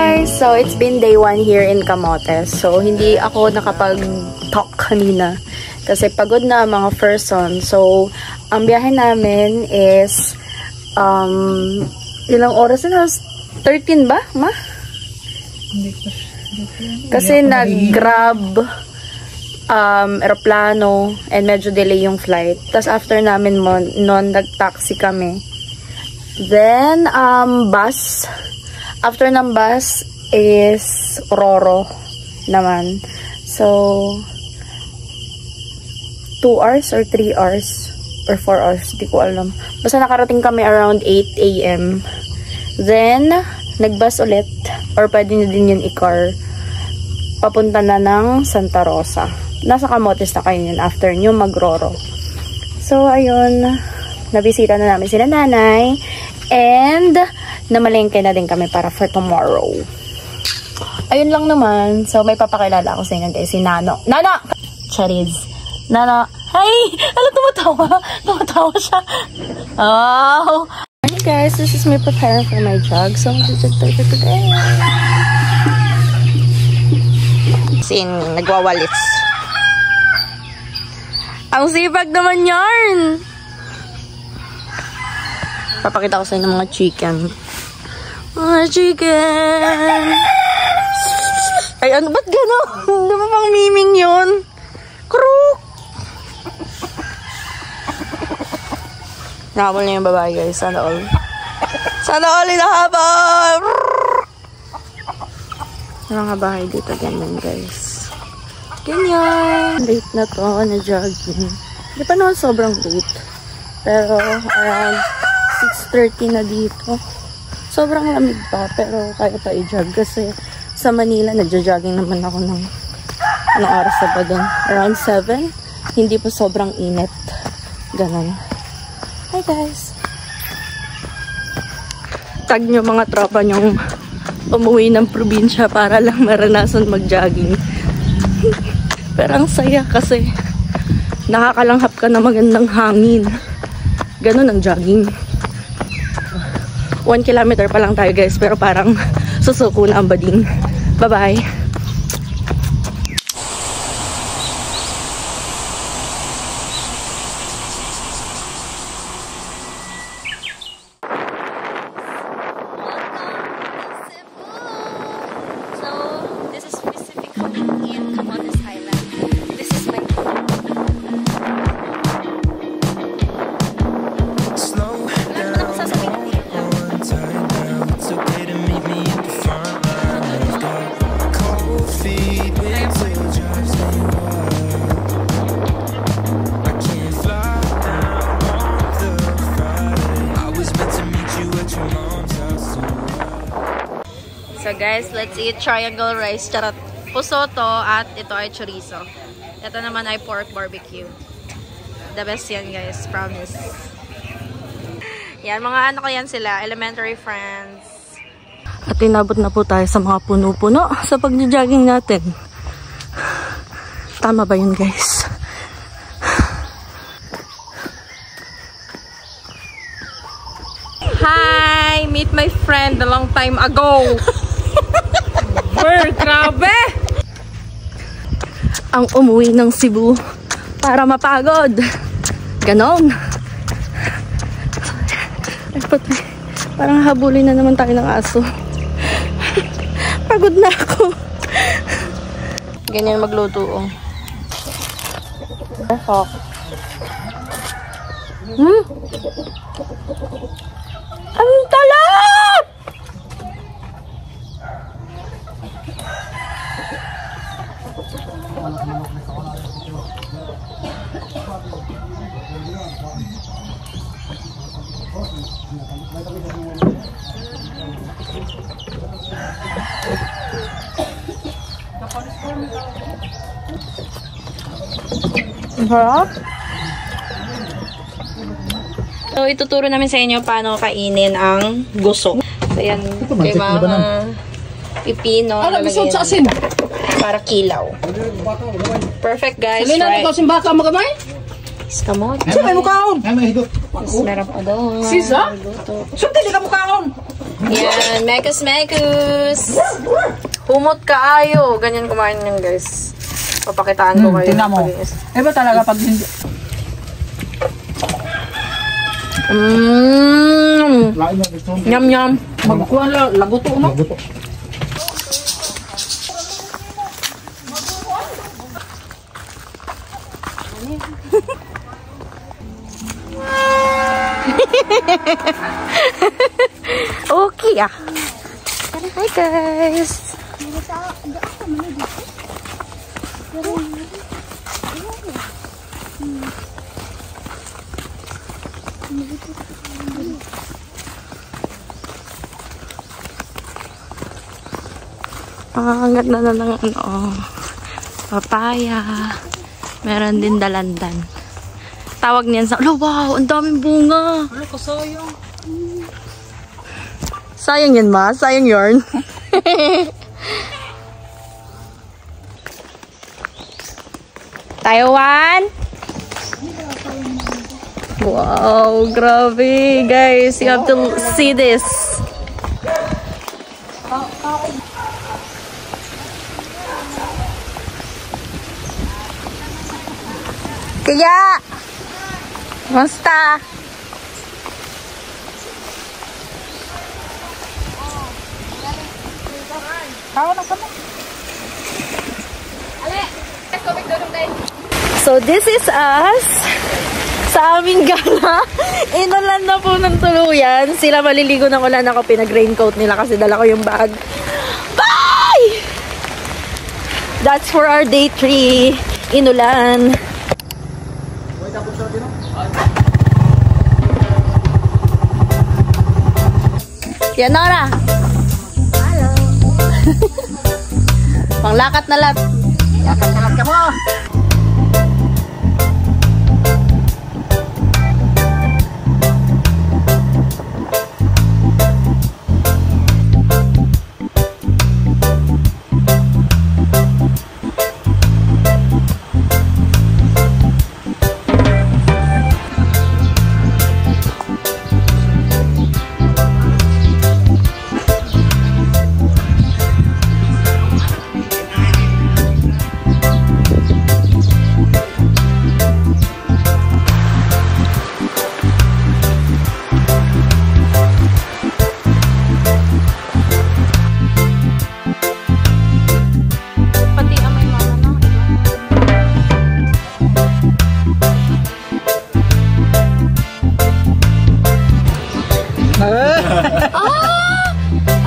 guys! So, it's been day 1 here in Camotes. So, hindi ako nakapag-talk kanina. Kasi pagod na mga person. So, ang biyahe namin is ilang oras na? 13 ba, ma? Kasi nag-grab aeroplano and medyo delay yung flight. Tapos after namin noon, nag-taxi kami. Then, bus. After ng bus is Roro naman. So, 2 hours or 3 hours or 4 hours, di ko alam. Basta nakarating kami around 8 AM. Then, nagbus ulit or pwede nyo din yun i-car. Papunta na ng Santa Rosa. Nasa Camotes na kayo yun after nyo mag-Roro. So, ayun. Nabisita na namin sila nanay. And, namalengke na din kami para for tomorrow. Ayun lang naman. So, may papakilala ako sa inyo guys. Si Nano. Nano! Chariz. Nano. Hi! Alam, tumatawa. Tumatawa siya. Oh! Hey guys, this is me preparing for my jog. So, I'm just today. Sin, nagwawalits. Ang sipag naman yarn! Papakita ko sa inyo ng mga chicken. Mga chicken! Ay, ano? Ba't gano'n? Di ba pang miming yun? Kruk! Nahabol niya yung babae, guys. Sana all. Sana all inahabol! Mga bahay dito, ganyan, guys. Ganyan! Late na to, na-jogging. Di pa naman sobrang late. Pero, around 6:30 na dito. Sobrang lamig pa, pero kaya pa i-jog kasi sa Manila, nagja-jogging naman ako ng anong oras na ba doon? Around 7. Hindi pa sobrang init. Ganon. Hi guys! Tag nyo mga tropa nyong umuwi ng probinsya para lang maranasan mag-jogging. Pero ang saya kasi nakakalanghap ka na magandang hangin. Ganon ang jogging. 1 kilometer pa lang tayo guys, pero parang susuko na ang bading. Bye-bye! So guys, let's eat triangle rice. Charot. Puso to at ito ay chorizo. Ito naman ay pork barbecue. The best yan guys, promise. Yan, mga ano ko yan sila, elementary friends. At inabot na po tayo sa mga puno-puno sa pag-jogging natin. Tama ba yun guys? Hi! Meet my friend a long time ago. Grabe! Ang umuwi ng Cebu para mapagod. Ganon. Parang habulin na naman tayo ng aso. Pagod na ako. Ganyan magluto oh. Ang talap! Harap. So, ituturo namin sa inyo paano kainin ang guso. So, yan. Kay mama pipino. Para kilaw. Perfect, guys. Salina na ito, simbaka mo kamay? Iskamot. Saan may mukaon? Meron pa doon. Sisa? Saan hindi ka mukaon? Yan, mekus. Humot kaayo. Ganyan kumain yan, guys. Papakitaan ko kayo. Tingnan mo. Iba talaga pag hindi. Yum. Magkuha lang, laguto, no? Okay Hi guys. Ang ganda na ng papaya. Meron din dalandan. Tawag niyan sa, wow, ang daming bunga. Ano ko sayang? Sayang yan, ma? Sayang yarn? Taiwan? Wow, grabe. Guys, you have to see this. Tiya! Musta? So this is us sa aming gala. Inulan na po ng tuluyan. Sila maliligo ng ulan, ako pinag-raincoat nila kasi dala ko yung bag. Bye! That's for our day 3. Inulan. Yan, Nora. Hello. Panglakat na lat. Lakat ka mo!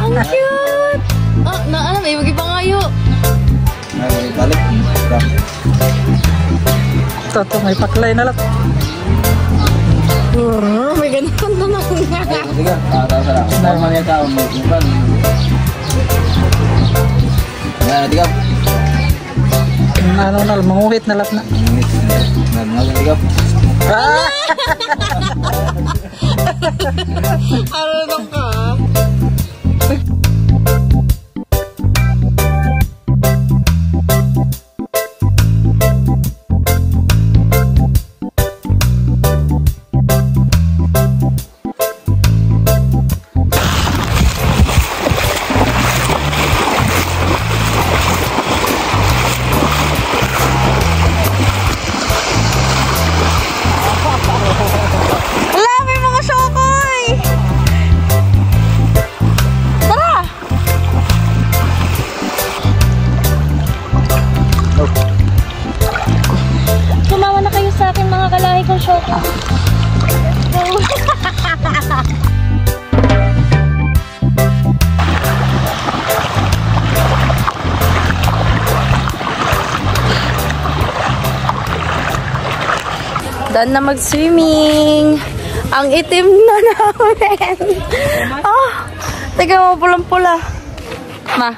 Ang cute! May magipangayo. Balik. Toto, may paklay na lang. May ganun na lang. Sige, sarap. Normal yung tao mo. Tiga. Ano na, manguhit na lang na. Tiga. Ano ka? Done na mag-swimming. Ang itim na namin. Oh, teka mo, pulang-pula. Ma.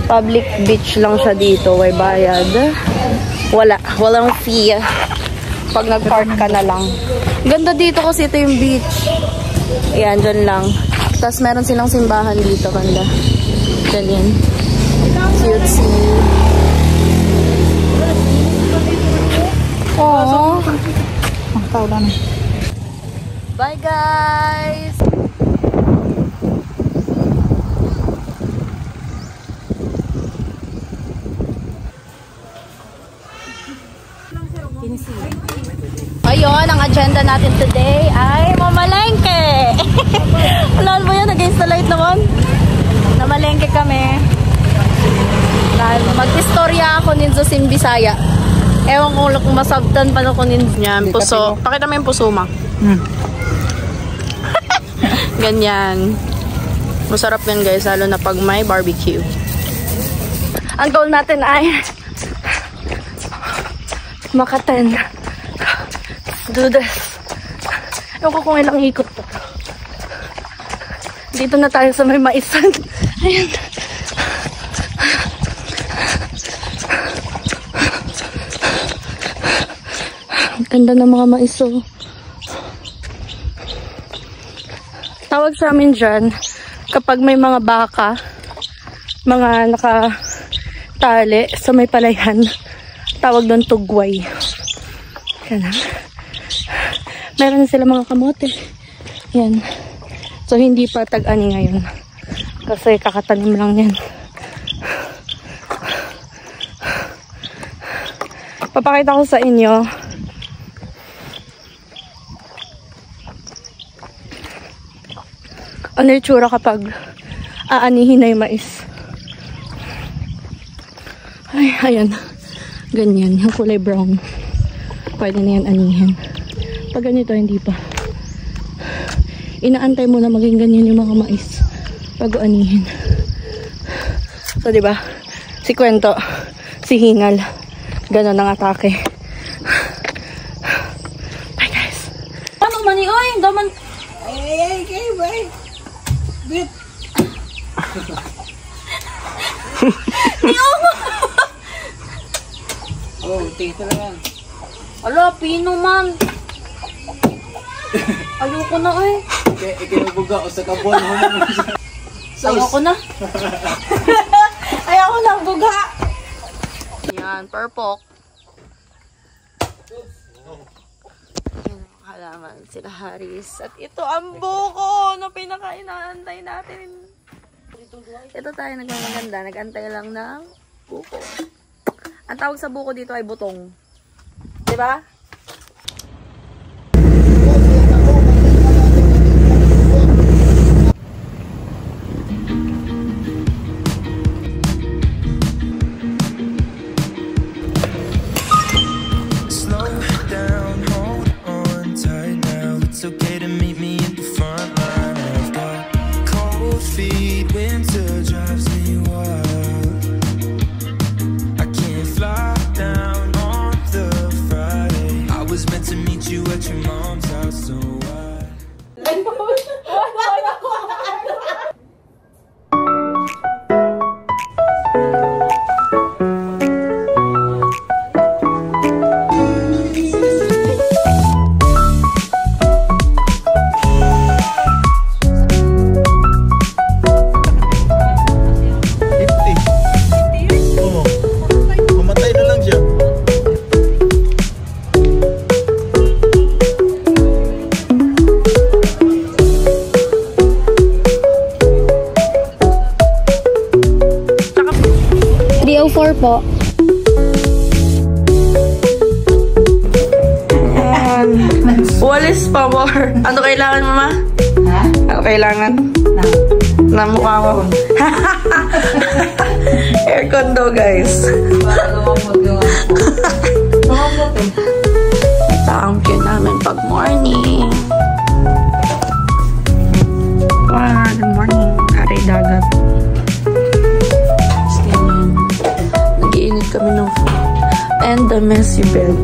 Public beach lang siya dito. May bayad. Walang fee. Pag nag-park ka na lang. Ganda dito kasi ito yung beach. Ayan, dyan lang. Tapos meron silang simbahan dito, banda. Dyan yan. Cutesy. Aww. Ang tao lang. Bye guys! Ayun, ang agenda natin today ay mamalengke. Alam mo yan, against the light naman. Namalengke kami. Mag-istorya ako ninyo sa Bisaya. Ewan ko kung masabtan pa ako ninyo. Yan, puso. Pakita mo yung puso mo. Ganyan. Masarap yan guys, lalo na pag may barbecue. Ang goal natin ay maka-10. Do this. Ewan ko kung ilang ikot to. Dito na tayo sa may maisan. Ayan. Ang ganda ng mga maiso. Tawag sa amin dyan, kapag may mga baka, mga nakatali sa may palayan, tawag doon tugway. Yan. Meron sila mga kamote. Yan. So, hindi pa tag-ani ngayon. Kasi kakatanim lang yan. Papakita ko sa inyo. Ano yung tsura kapag aanihin na yung mais. Ay, ayan. Ganyan. Yung kulay brown. Pwede na yan anihin. Pag ganito, hindi pa. Inaantay mo na maging ganyan yung mga mais pag anihin. So, diba? Si Kwento, si Hingal, ganon ang atake. Bye, guys. Paano mani? Oy, daman. Ay, bye. Bit. Oh, tingin lang yan. Ala, pino man. Ayoko na eh. Ikinubuga o sa kabon mo naman siya. Ayoko na. Ayoko na, buga. Yan, purpok. Halaman sila Haris. At ito ang buko na pinaka-inaantay natin. Ito tayo nagmamaganda. Nag-antay lang ng buko. Ang tawag sa buko dito ay butong. Diba? Okay to meet me at the front line. I've got cold feet, winter drives me wild. I can't fly down on the Friday. I was meant to meet you at your mom's house, so why? Po. Walis pa more. Ano kailangan mo, ma? Ha? Ano kailangan? Na mukha mo. Aircon daw, guys. Champion namin pag morning. Wow, good morning. Aray dagat. Nag-iinit kami ng food. And the messy bed.